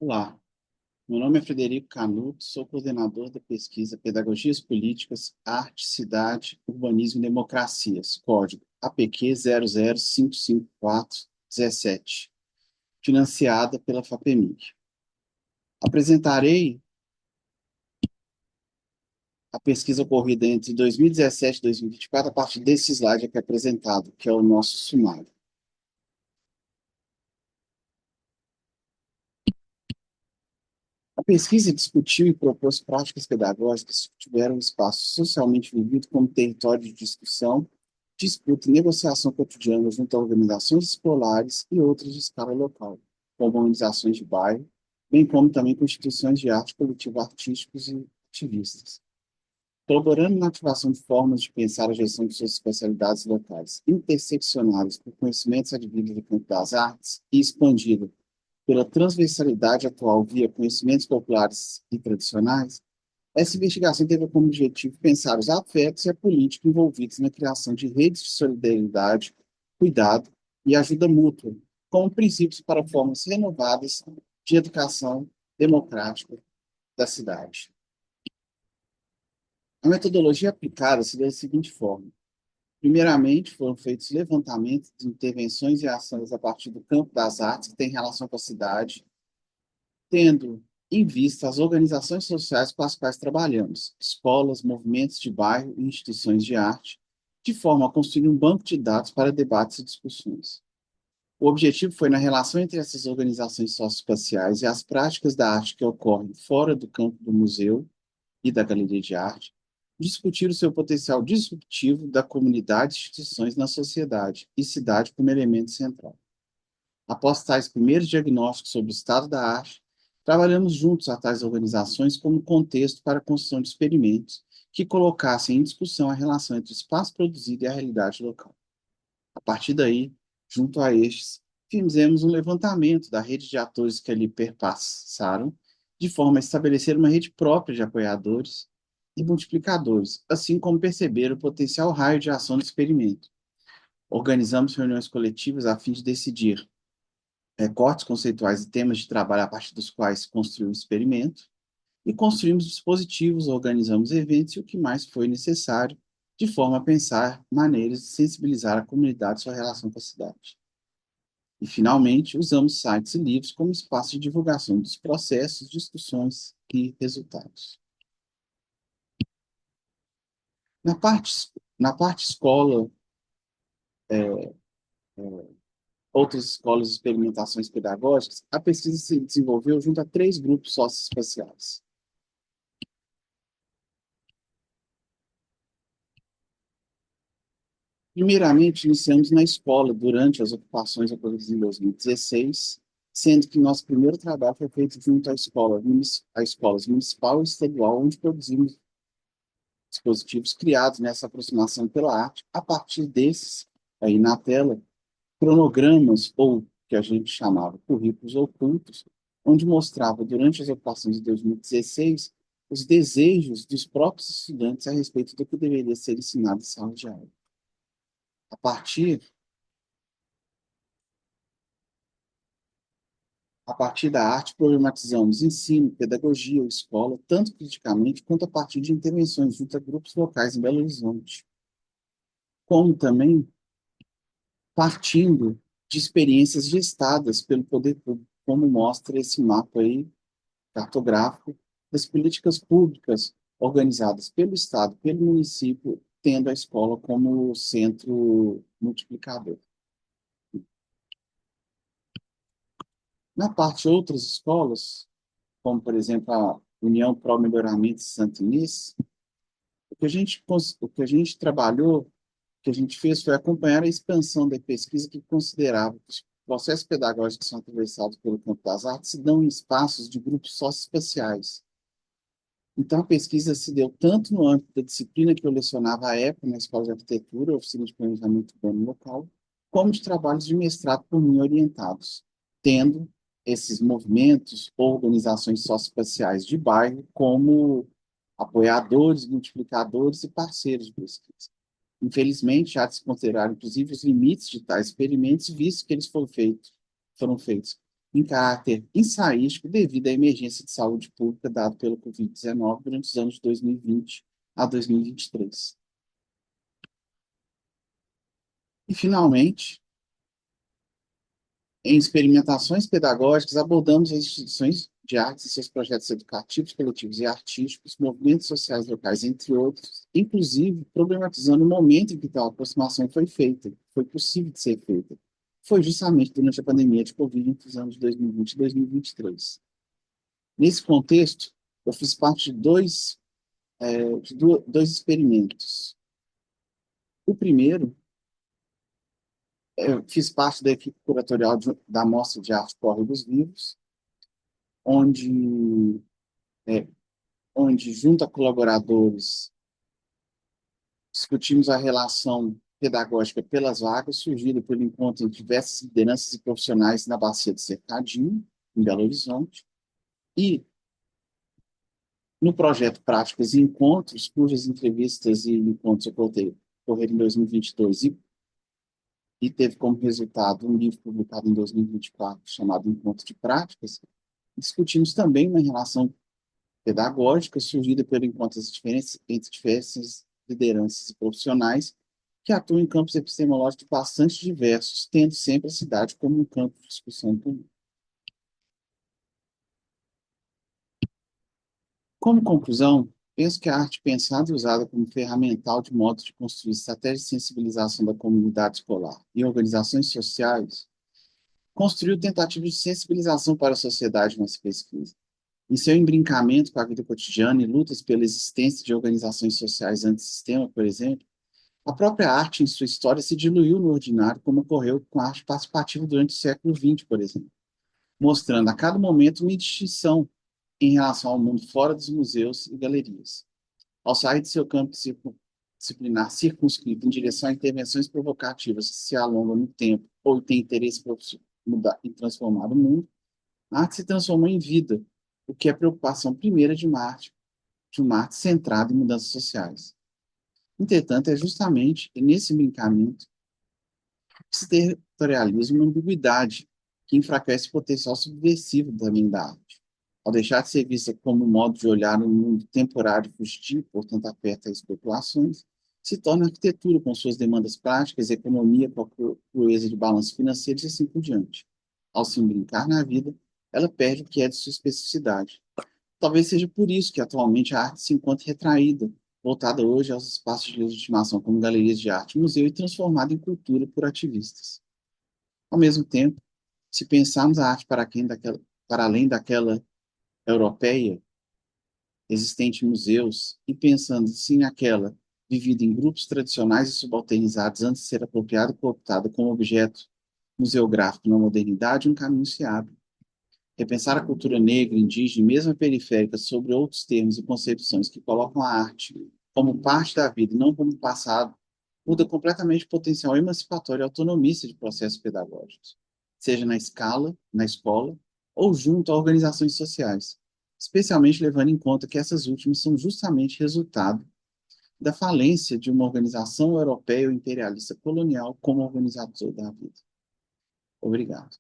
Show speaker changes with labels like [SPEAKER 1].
[SPEAKER 1] Olá, meu nome é Frederico Canuto, sou coordenador da pesquisa Pedagogias Políticas, Arte, Cidade, Urbanismo e Democracias, código APQ 0055417, financiada pela FAPEMIG. Apresentarei a pesquisa ocorrida entre 2017 e 2024 a partir desse slide aqui apresentado, que é o nosso sumário. A pesquisa discutiu e propôs práticas pedagógicas que tiveram um espaço socialmente vivido como território de discussão, disputa e negociação cotidiana junto a organizações escolares e outras de escala local, como organizações de bairro, bem como também com instituições de arte coletiva artísticos e ativistas. Colaborando na ativação de formas de pensar a gestão de suas especialidades locais, interseccionadas por conhecimentos advindos do campo das artes e expandida pela transversalidade atual via conhecimentos populares e tradicionais, essa investigação teve como objetivo pensar os afetos e a política envolvidos na criação de redes de solidariedade, cuidado e ajuda mútua, como princípios para formas renovadas de educação democrática da cidade. A metodologia aplicada se deu da seguinte forma. Primeiramente, foram feitos levantamentos de intervenções e ações a partir do campo das artes que tem relação com a cidade, tendo em vista as organizações sociais com as quais trabalhamos, escolas, movimentos de bairro e instituições de arte, de forma a construir um banco de dados para debates e discussões. O objetivo foi, na relação entre essas organizações socioespaciais e as práticas da arte que ocorrem fora do campo do museu e da galeria de arte, discutir o seu potencial disruptivo da comunidade e instituições na sociedade e cidade como elemento central. Após tais primeiros diagnósticos sobre o estado da arte, trabalhamos juntos a tais organizações como contexto para a construção de experimentos que colocassem em discussão a relação entre o espaço produzido e a realidade local. A partir daí, junto a estes, fizemos um levantamento da rede de atores que ali perpassaram, de forma a estabelecer uma rede própria de apoiadores e multiplicadores, assim como perceber o potencial raio de ação do experimento. Organizamos reuniões coletivas a fim de decidir recortes conceituais e temas de trabalho a partir dos quais construir o experimento, e construímos dispositivos, organizamos eventos e o que mais foi necessário, de forma a pensar maneiras de sensibilizar a comunidade sobre a relação com a cidade. E, finalmente, usamos sites e livros como espaço de divulgação dos processos, discussões e resultados. Na parte escola, outras escolas de experimentações pedagógicas, a pesquisa se desenvolveu junto a três grupos socioespaciais. Primeiramente, iniciamos na escola, durante as ocupações ocorridas em 2016, sendo que nosso primeiro trabalho foi feito junto à escolas municipal e estadual, onde produzimos dispositivos criados nessa aproximação pela arte, a partir desses, aí na tela, cronogramas, ou que a gente chamava currículos ocultos, onde mostrava, durante as ocupações de 2016, os desejos dos próprios estudantes a respeito do que deveria ser ensinado em sala de aula. A partir A partir da arte, problematizamos ensino, pedagogia ou escola, tanto criticamente quanto a partir de intervenções junto a grupos locais em Belo Horizonte, como também partindo de experiências gestadas pelo poder público, como mostra esse mapa aí cartográfico das políticas públicas organizadas pelo Estado, pelo município, tendo a escola como centro multiplicador. Na parte de outras escolas, como, por exemplo, a União Pro Melhoramento de Santo Inês, o que a gente trabalhou, o que a gente fez foi acompanhar a expansão da pesquisa que considerava que os processos pedagógicos que são atravessados pelo campo das artes se dão em espaços de grupos socioespaciais. Então, a pesquisa se deu tanto no âmbito da disciplina que eu lecionava à época na Escola de Arquitetura, Oficina de Planejamento Urbano Local, como de trabalhos de mestrado por mim orientados, tendo esses movimentos ou organizações socioespaciais de bairro como apoiadores, multiplicadores e parceiros de pesquisa. Infelizmente, há de se considerar, inclusive, os limites de tais experimentos, visto que eles foram feitos em caráter ensaístico devido à emergência de saúde pública dada pelo Covid-19 durante os anos de 2020 a 2023. E, finalmente, em experimentações pedagógicas, abordamos as instituições de artes e seus projetos educativos, coletivos e artísticos, movimentos sociais locais, entre outros, inclusive problematizando o momento em que tal aproximação foi feita, foi possível de ser feita. Foi justamente durante a pandemia de Covid entre os anos 2020 e 2023. Nesse contexto, eu fiz parte de dois experimentos. O primeiro, eu fiz parte da equipe curatorial da Mostra de Arte Córregos Vivos, onde, é, onde, junto a colaboradores, discutimos a relação pedagógica pelas vagas, surgida pelo encontro de diversas lideranças e profissionais na Bacia do Cercadinho, em Belo Horizonte, e no projeto Práticas e Encontros, cujas entrevistas e encontros ocorreram em 2022 e teve como resultado um livro publicado em 2024 chamado Encontro de Práticas, discutimos também uma relação pedagógica surgida pelo encontro entre diversas lideranças e profissionais que atuam em campos epistemológicos bastante diversos, tendo sempre a cidade como um campo de discussão comum. Como conclusão, penso que a arte pensada e usada como ferramental de modo de construir estratégias de sensibilização da comunidade escolar e organizações sociais construiu tentativas de sensibilização para a sociedade nessa pesquisa. Em seu embrincamento com a vida cotidiana e lutas pela existência de organizações sociais antissistema, por exemplo, a própria arte, em sua história, se diluiu no ordinário, como ocorreu com a arte participativa durante o século XX, por exemplo, mostrando a cada momento uma distinção em relação ao mundo fora dos museus e galerias. Ao sair de seu campo disciplinar circunscrito em direção a intervenções provocativas que se alongam no tempo ou têm interesse por mudar e transformar o mundo, a arte se transformou em vida, o que é a preocupação primeira de uma arte centrada em mudanças sociais. Entretanto, é justamente nesse brincamento que se territorializa uma ambiguidade que enfraquece o potencial subversivo também da arte. Ao deixar de ser vista como um modo de olhar um mundo temporário e fugitivo, portanto aperta a especulações, se torna arquitetura com suas demandas práticas, economia com a crueza de balanço financeiro e assim por diante. Ao se brincar na vida, ela perde o que é de sua especificidade. Talvez seja por isso que atualmente a arte se encontra retraída, voltada hoje aos espaços de legitimação como galerias de arte, museu e transformada em cultura por ativistas. Ao mesmo tempo, se pensarmos a arte para além daquela europeia, existente em museus, e pensando sim naquela vivida em grupos tradicionais e subalternizados antes de ser apropriada e cooptada como objeto museográfico na modernidade, um caminho se abre. Repensar a cultura negra, indígena e mesmo a periférica sobre outros termos e concepções que colocam a arte como parte da vida e não como passado, muda completamente o potencial emancipatório e autonomista de processos pedagógicos, seja na escola ou junto a organizações sociais, especialmente levando em conta que essas últimas são justamente resultado da falência de uma organização europeia ou imperialista colonial como organizador da vida. Obrigado.